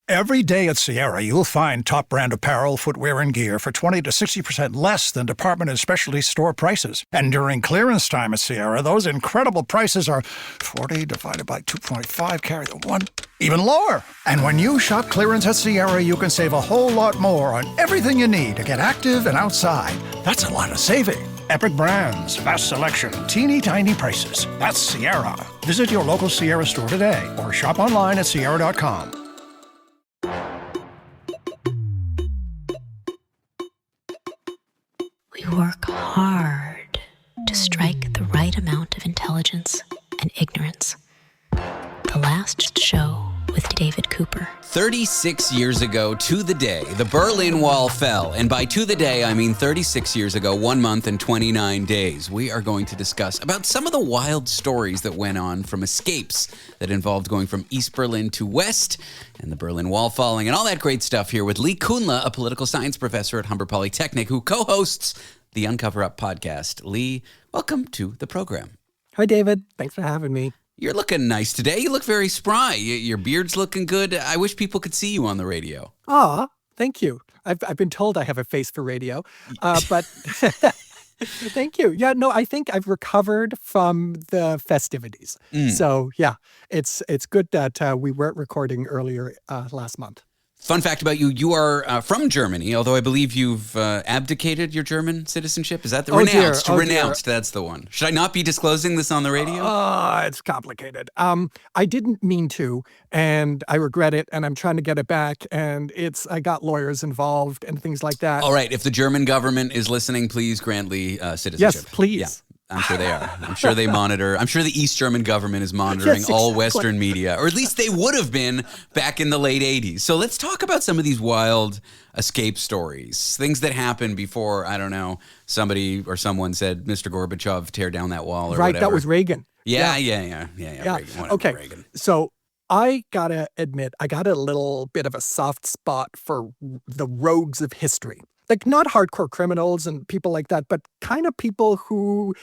Every day at Sierra, you'll find top brand apparel, footwear, and gear for 20 to 60% less than department and specialty store prices. And during clearance time at Sierra, those incredible prices are 40 divided by 2.5, carry the 1, even lower. And when you shop clearance at Sierra, you can save a whole lot more on everything you need to get active and outside. That's a lot of saving. Epic brands, vast selection, teeny tiny prices. That's Sierra. Visit your local Sierra store today or shop online at Sierra.com. We work hard to strike the right amount of intelligence and ignorance. The Last Show with David Cooper. 36 years ago to the day, the Berlin Wall fell. And by to the day, I mean 36 years ago, 1 month and 29 days. We are going to discuss about some of the wild stories that went on from escapes that involved going from East Berlin to West and the Berlin Wall falling and all that great stuff here with Lee Kuhnle, a political science professor at Humber Polytechnic who co-hosts the Uncover Up podcast. Lee, welcome to the program. Hi, David. Thanks for having me. You're looking nice today. You look very spry. Your beard's looking good. I wish people could see you on the radio. Aw, thank you. I've been told I have a face for radio, but thank you. Yeah, no, I think I've recovered from the festivities. So yeah, it's good that we weren't recording earlier last month. Fun fact about you, you are from Germany, although I believe you've abdicated your German citizenship. Is that the renounced? Renounced, that's the one. Should I not be disclosing this on the radio? It's complicated. I didn't mean to, and I regret it, and I'm trying to get it back, and I got lawyers involved and things like that. All right, if the German government is listening, please grant Lee citizenship. Yes, please. Yeah. I'm sure they are. I'm sure they monitor. I'm sure the East German government is monitoring all Western media, or at least they would have been back in the late 80s. So let's talk about some of these wild escape stories, things that happened before, I don't know, somebody or someone said, Mr. Gorbachev, tear down that wall or right, whatever. that was Reagan. Yeah. Reagan, whatever, okay, Reagan. So I gotta admit, I got a little bit of a soft spot for the rogues of history. Like, not hardcore criminals and people like that, but kind of people who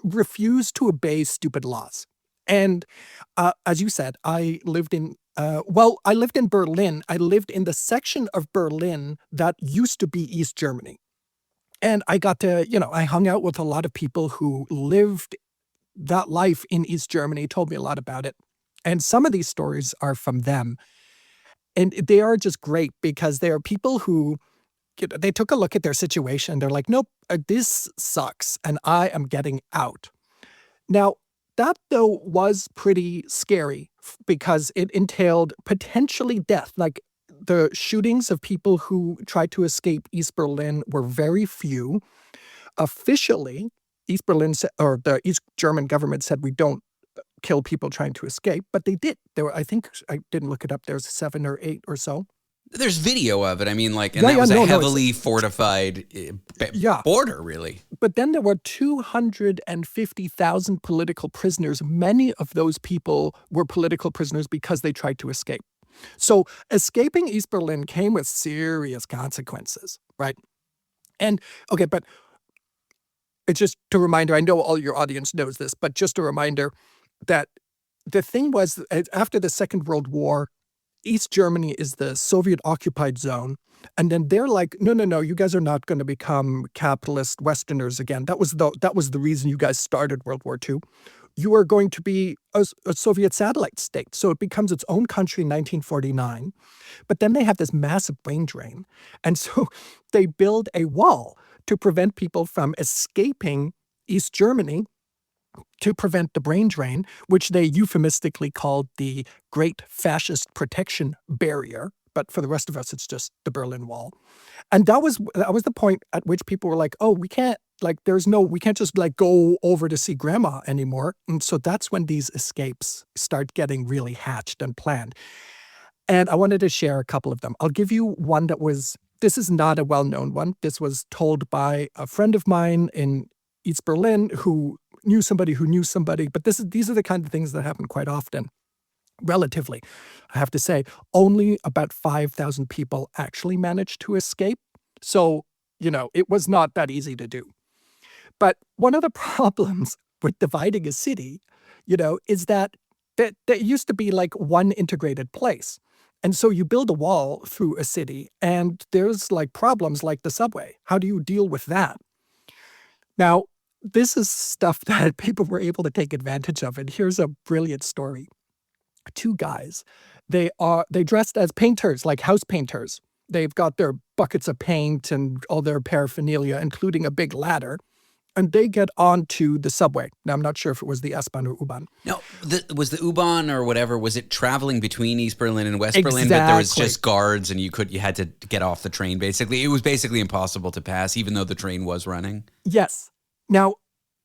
refuse to obey stupid laws. And as you said, I lived in Berlin. I lived in the section of Berlin that used to be East Germany. And I got to, I hung out with a lot of people who lived that life in East Germany, told me a lot about it. And some of these stories are from them. And they are just great because they are people who, they took a look at their situation. They're like, nope, this sucks, and I am getting out. Now, that, though, was pretty scary because it entailed potentially death. Like, the shootings of people who tried to escape East Berlin were very few. Officially, East Berlin or the East German government said we don't kill people trying to escape, but they did. There were, I think, I didn't look it up, there's 7 or 8 or so. There's video of it. I mean, like, and that was a heavily fortified border, really. But then there were 250,000 political prisoners. Many of those people were political prisoners because they tried to escape. So escaping East Berlin came with serious consequences, right? And, okay, but it's just a reminder, I know all your audience knows this, but just a reminder that the thing was, after the Second World War, East Germany is the Soviet-occupied zone. And then they're like, no, you guys are not going to become capitalist Westerners again. That was the reason you guys started World War II. You are going to be a Soviet satellite state. So it becomes its own country in 1949. But then they have this massive brain drain. And so they build a wall to prevent people from escaping East Germany, to prevent the brain drain, which they euphemistically called the Great Fascist Protection Barrier. But for the rest of us, it's just the Berlin Wall. And that was the point at which people were like, oh, we can't just like go over to see grandma anymore. And so that's when these escapes start getting really hatched and planned. And I wanted to share a couple of them. I'll give you one this is not a well-known one. This was told by a friend of mine in East Berlin who knew somebody, but these are the kind of things that happen quite often. Relatively, I have to say, only about 5,000 people actually managed to escape. So, it was not that easy to do. But one of the problems with dividing a city, is that used to be like one integrated place. And so you build a wall through a city, and there's like problems like the subway. How do you deal with that? Now, this is stuff that people were able to take advantage of. And here's a brilliant story. Two guys, they dressed as painters, like house painters. They've got their buckets of paint and all their paraphernalia, including a big ladder. And they get onto the subway. Now, I'm not sure if it was the S-Bahn or U-Bahn. No, was the U-Bahn or whatever, was it traveling between East Berlin and West Berlin? But there was just guards and you had to get off the train, basically. It was basically impossible to pass, even though the train was running. Yes. Now,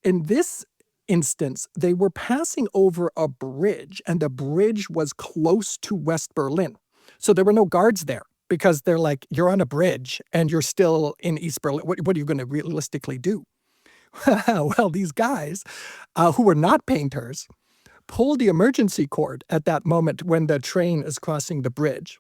in this instance, they were passing over a bridge, and the bridge was close to West Berlin. So there were no guards there because they're like, you're on a bridge and you're still in East Berlin. What are you going to realistically do? Well, these guys who were not painters pulled the emergency cord at that moment when the train is crossing the bridge.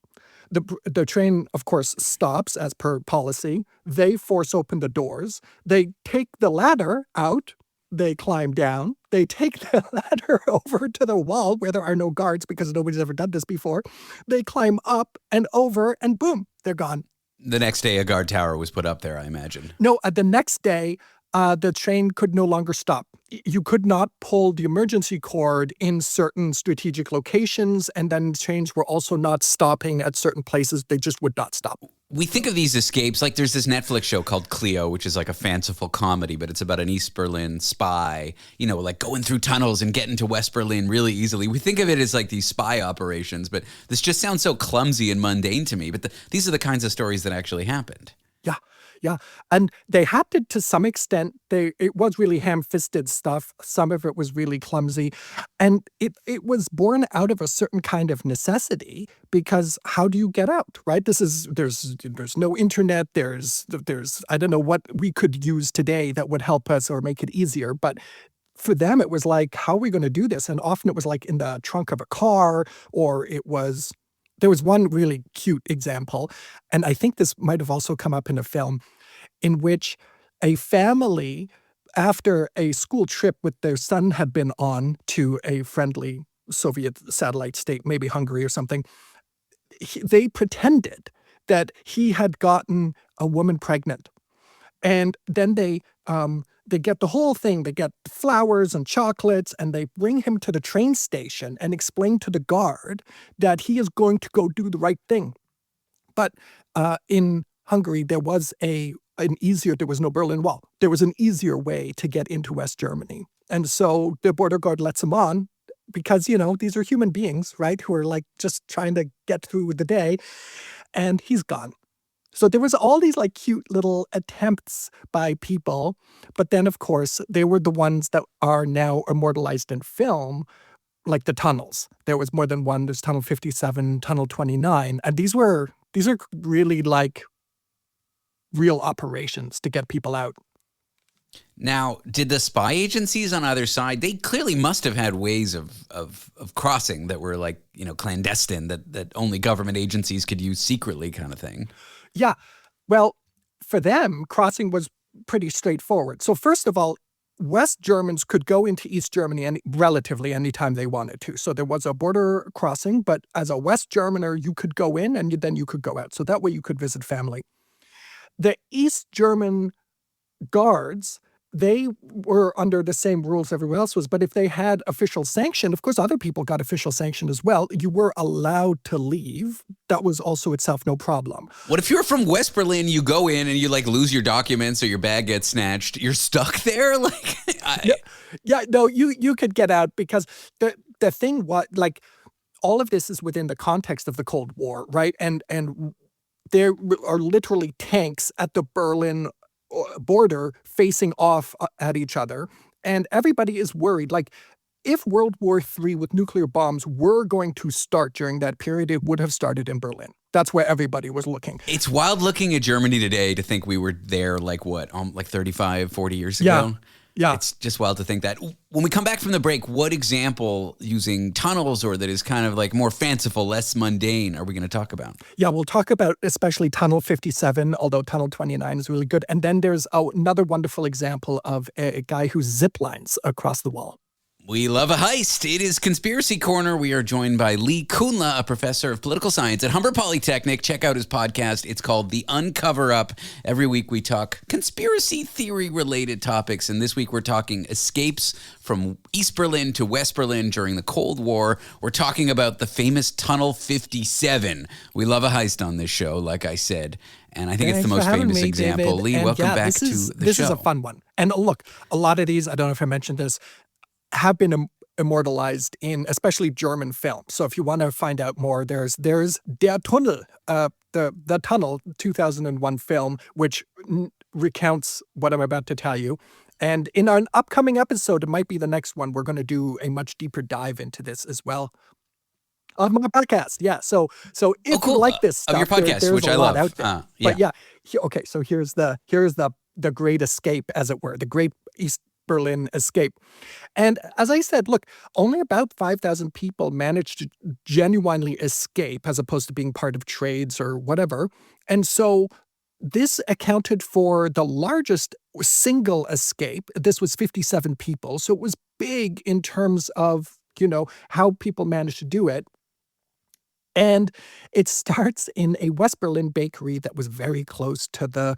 The train, of course, stops as per policy. They force open the doors. They take the ladder out. They climb down. They take the ladder over to the wall where there are no guards because nobody's ever done this before. They climb up and over, and boom, they're gone. The next day, a guard tower was put up there, I imagine. No, the next day, the train could no longer stop. You could not pull the emergency cord in certain strategic locations, and then trains were also not stopping at certain places. They just would not stop. We think of these escapes, like there's this Netflix show called Cleo, which is like a fanciful comedy, but it's about an East Berlin spy, like going through tunnels and getting to West Berlin really easily. We think of it as like these spy operations, but this just sounds so clumsy and mundane to me. But these are the kinds of stories that actually happened. Yeah. And they had to some extent. It was really ham-fisted stuff. Some of it was really clumsy. And it was born out of a certain kind of necessity, because how do you get out, right? There's no internet. There's I don't know what we could use today that would help us or make it easier. But for them, it was like, how are we going to do this? And often it was like in the trunk of a car, or there was one really cute example, and I think this might have also come up in a film, in which a family, after a school trip with their son had been on to a friendly Soviet satellite state, maybe Hungary or something, they pretended that he had gotten a woman pregnant. And then they get the whole thing. They get flowers and chocolates, and they bring him to the train station and explain to the guard that he is going to go do the right thing. But in Hungary, there was there was no Berlin Wall. There was an easier way to get into West Germany. And so the border guard lets him on because, these are human beings, right, who are like just trying to get through the day. And he's gone. So there was all these like cute little attempts by people. But then, of course, they were the ones that are now immortalized in film, like the tunnels. There was more than one. There's Tunnel 57, Tunnel 29. And these are really like real operations to get people out. Now, did the spy agencies on either side, they clearly must have had ways of crossing that were like, clandestine, that only government agencies could use secretly kind of thing. Yeah. Well, for them, crossing was pretty straightforward. So first of all, West Germans could go into East Germany relatively anytime they wanted to. So there was a border crossing, but as a West Germaner, you could go in and then you could go out. So that way you could visit family. The East German guards, they were under the same rules everyone else was, but if they had official sanction, of course, other people got official sanction as well. You were allowed to leave. That was also itself no problem. What if you're from West Berlin, you go in and you like lose your documents or your bag gets snatched? You're stuck there? You could get out because the thing was, like, all of this is within the context of the Cold War, right? And there are literally tanks at the Berlin border facing off at each other. And everybody is worried. Like, if World War III with nuclear bombs were going to start during that period, it would have started in Berlin. That's where everybody was looking. It's wild looking at Germany today to think we were there like 35, 40 years ago. Yeah. It's just wild to think that. When we come back from the break, what example using tunnels or that is kind of like more fanciful, less mundane are we going to talk about? Yeah, we'll talk about especially Tunnel 57, although Tunnel 29 is really good. And then there's another wonderful example of a guy who zip lines across the wall. We love a heist. It is Conspiracy Corner. We are joined by Lee Kuhnle, a professor of political science at Humber Polytechnic. Check out his podcast. It's called The Uncover Up. Every week we talk conspiracy theory-related topics, and this week we're talking escapes from East Berlin to West Berlin during the Cold War. We're talking about the famous Tunnel 57. We love a heist on this show, like I said, and I think it's the most famous example. David. Lee, and welcome back to the show. This is a fun one. And look, a lot of these, I don't know if I mentioned this, have been immortalized in especially German film. So if you want to find out more, there's Der Tunnel, the Tunnel 2001 film, which recounts what I'm about to tell you. And in an upcoming episode, it might be the next one, we're going to do a much deeper dive into this as well. Of my podcast, yeah. So if you like this stuff, of your podcast, there's which a I lot love. out there. But yeah, okay. So here's the Great Escape, as it were, the Great East Berlin Escape. And as I said, look, only about 5,000 people managed to genuinely escape as opposed to being part of trades or whatever. And so this accounted for the largest single escape. This was 57 people. So it was big in terms of, how people managed to do it. And it starts in a West Berlin bakery that was very close to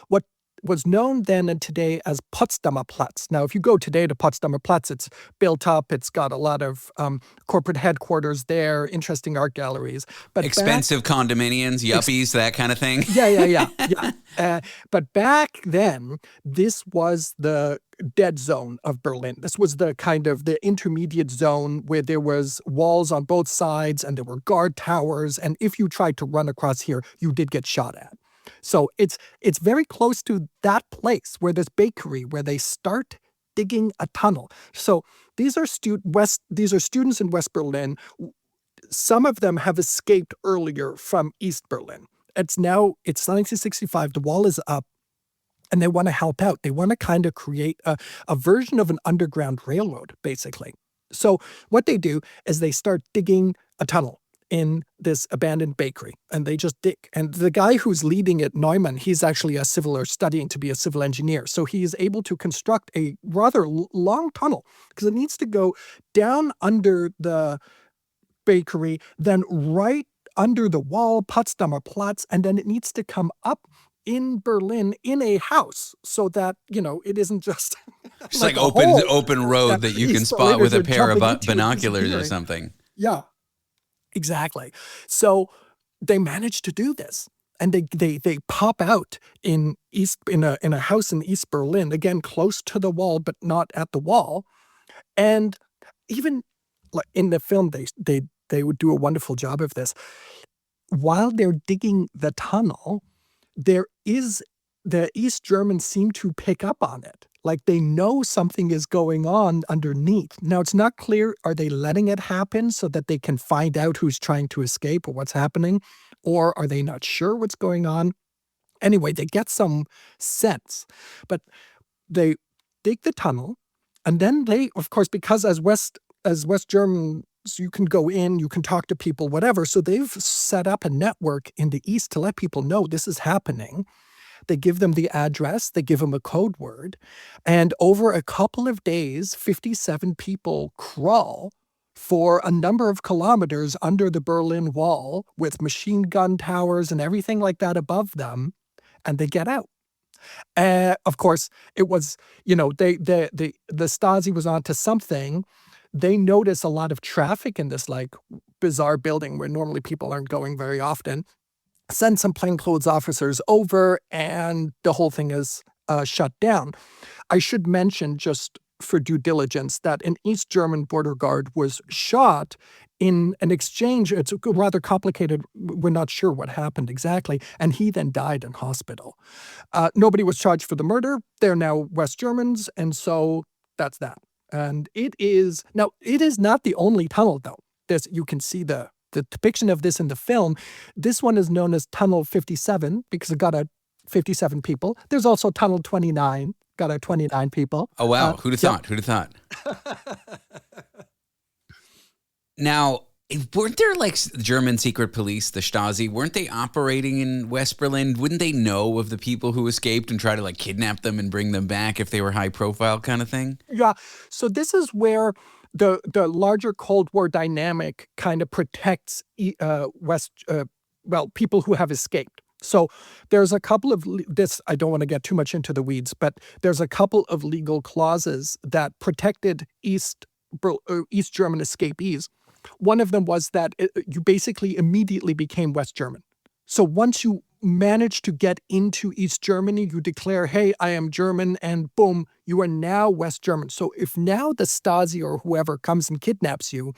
what was known then and today as Potsdamer Platz. Now, if you go today to Potsdamer Platz, it's built up. It's got a lot of corporate headquarters there, interesting art galleries. But expensive condominiums, yuppies, that kind of thing. Yeah. But back then, this was the dead zone of Berlin. This was the kind of the intermediate zone where there was walls on both sides and there were guard towers. And if you tried to run across here, you did get shot at. So it's very close to that place where this bakery where they start digging a tunnel. So these are students in West Berlin. Some of them have escaped earlier from East Berlin. It's 1965. The wall is up, and they want to help out. They want to kind of create a version of an underground railroad, basically. So what they do is they start digging a tunnel in this abandoned bakery, and they just dig. And the guy who's leading it, Neumann, he's actually studying to be a civil engineer. So he is able to construct a rather long tunnel because it needs to go down under the bakery, then right under the wall, Potsdamer Platz, and then it needs to come up in Berlin in a house so that, it isn't just it's like open road that you can spot with a pair of binoculars or something. Yeah. Exactly. So they managed to do this, and they pop out in a house in East Berlin, again close to the wall but not at the wall. And even in the film, they would do a wonderful job of this. While they're digging the tunnel, the East Germans seem to pick up on it. Like they know something is going on underneath. Now, it's not clear, are they letting it happen so that they can find out who's trying to escape or what's happening? Or are they not sure what's going on? Anyway, they get some sense. But they dig the tunnel, and then they, of course, because as West Germans, you can go in, you can talk to people, whatever. So they've set up a network in the East to let people know this is happening. They give them the address, they give them a code word, and over a couple of days, 57 people crawl for a number of kilometers under the Berlin Wall with machine gun towers and everything like that above them, and they get out. Of course, it was, the Stasi was onto something. They notice a lot of traffic in this bizarre building where normally people aren't going very often. Send some plainclothes officers over, and the whole thing is shut down. I should mention, just for due diligence, that an East German border guard was shot in an exchange. It's rather complicated. We're not sure what happened exactly. And he then died in hospital. Nobody was charged for the murder. They're now West Germans, and so that's that. And it is not the only tunnel, though. You can see the depiction of this in the film. This one is known as Tunnel 57 because it got 57 people. There's also Tunnel 29, got 29 people. Oh, wow. Who'd have thought? Who'd have thought? Now, Weren't there like German secret police, the Stasi, weren't they operating in West Berlin? Wouldn't they know of the people who escaped and try to like kidnap them and bring them back if they were high profile kind of thing? Yeah. So this is where the larger Cold War dynamic kind of protects people who have escaped. So there's a couple of I don't want to get too much into the weeds, but there's a couple of legal clauses that protected East German escapees. One of them was that you basically immediately became West German. So once you manage to get into East Germany, you declare, hey, I am German, and boom, you are now West German. So if now the Stasi or whoever comes and kidnaps you,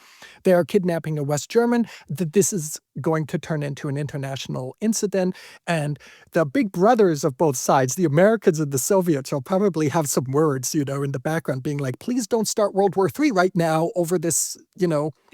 they are kidnapping a West German, that this is going to turn into an international incident. And the big brothers of both sides, the Americans and the Soviets, will probably have some words, in the background being like, please don't start World War III right now over this,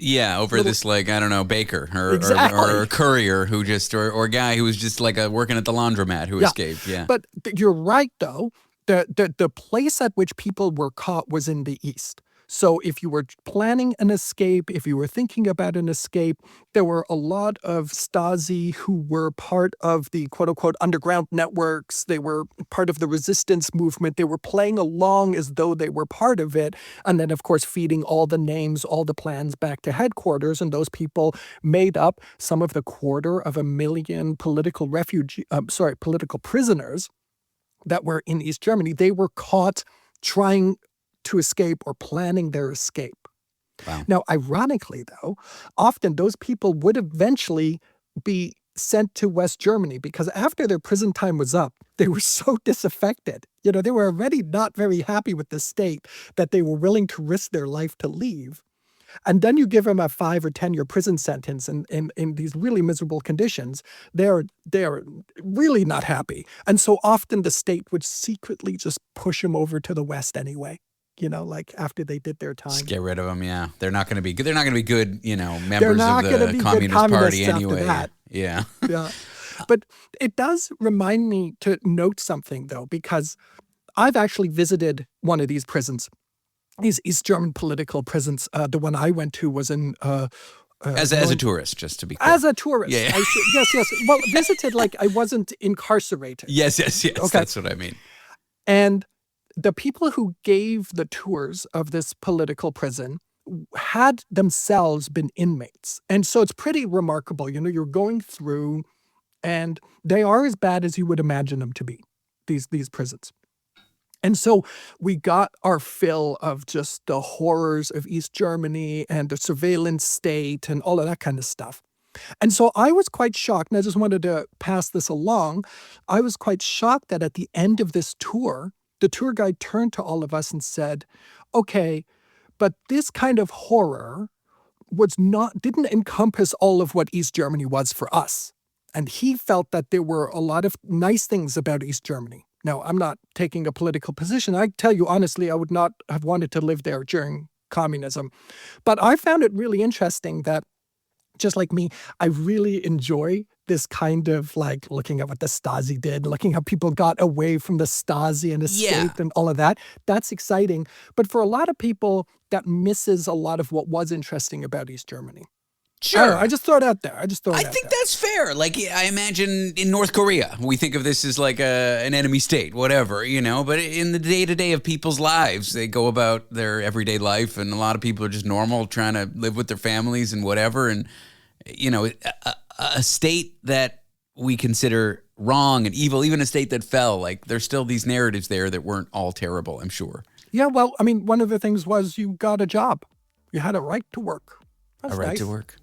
Yeah, over this, like, I don't know, baker or a courier who just, or a guy who was just like working at the laundromat who escaped. Yeah. But you're right, though. The place at which people were caught was in the East. So if you were planning an escape, if you were thinking about an escape, there were a lot of Stasi who were part of the quote-unquote underground networks. They were part of the resistance movement. They were playing along as though they were part of it. And then, of course, feeding all the names, all the plans back to headquarters. And those people made up some of the 250,000 political prisoners that were in East Germany. They were caught trying to escape or planning their escape. Wow. Now, ironically, though, often those people would eventually be sent to West Germany because after their prison time was up, they were so disaffected. They were already not very happy with the state that they were willing to risk their life to leave. And then you give them a 5 or 10 year prison sentence in these really miserable conditions. They're really not happy. And so often the state would secretly just push them over to the West anyway. Like after they did their time. Just get rid of them, yeah. They're not going to be good. They're not going to be good, members of the Communist Party anyway. Yeah. Yeah. But it does remind me to note something, though, because I've actually visited one of these prisons. These East German political prisons. The one I went to was in... As a tourist, just to be clear. As a tourist. Yeah. Yes. Well, visited like I wasn't incarcerated. Yes. Okay. That's what I mean. And the people who gave the tours of this political prison had themselves been inmates. And so it's pretty remarkable. You're going through and they are as bad as you would imagine them to be, these prisons. And so we got our fill of just the horrors of East Germany and the surveillance state and all of that kind of stuff. And so I was quite shocked, and I just wanted to pass this along. I was quite shocked that at the end of this tour, the tour guide turned to all of us and said, okay, but this kind of horror didn't encompass all of what East Germany was for us. And he felt that there were a lot of nice things about East Germany. Now, I'm not taking a political position. I tell you honestly, I would not have wanted to live there during communism. But I found it really interesting that, just like me, I really enjoy this kind of like looking at what the Stasi did, looking how people got away from the Stasi and escaped and all of that. That's exciting. But for a lot of people, that misses a lot of what was interesting about East Germany. Sure. I just throw it out there. I think that's fair. Like, I imagine in North Korea, we think of this as like an enemy state, whatever, but in the day-to-day of people's lives, they go about their everyday life, and a lot of people are just normal, trying to live with their families and whatever. And, a state that we consider wrong and evil, even a state that fell, like, there's still these narratives there that weren't all terrible, I'm sure. Yeah, well, I mean, one of the things was you got a job. You had a right to work. That's a right to work.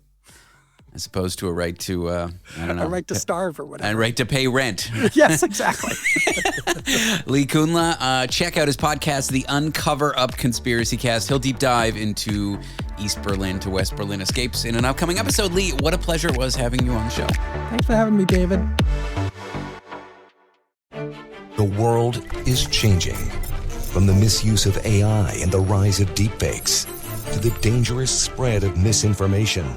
As opposed to a right to, I don't know. A right to starve or whatever. A right to pay rent. Yes, exactly. Lee Kuhnle, check out his podcast, The Uncover Up Conspiracy Cast. He'll deep dive into East Berlin to West Berlin escapes in an upcoming episode. Lee, what a pleasure it was having you on the show. Thanks for having me, David. The world is changing. From the misuse of AI and the rise of deepfakes to the dangerous spread of misinformation,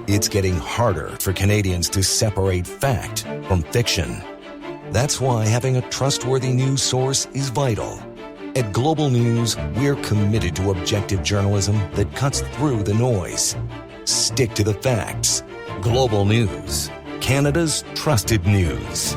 it's getting harder for Canadians to separate fact from fiction. That's why having a trustworthy news source is vital. At Global News, we're committed to objective journalism that cuts through the noise. Stick to the facts. Global News, Canada's trusted news.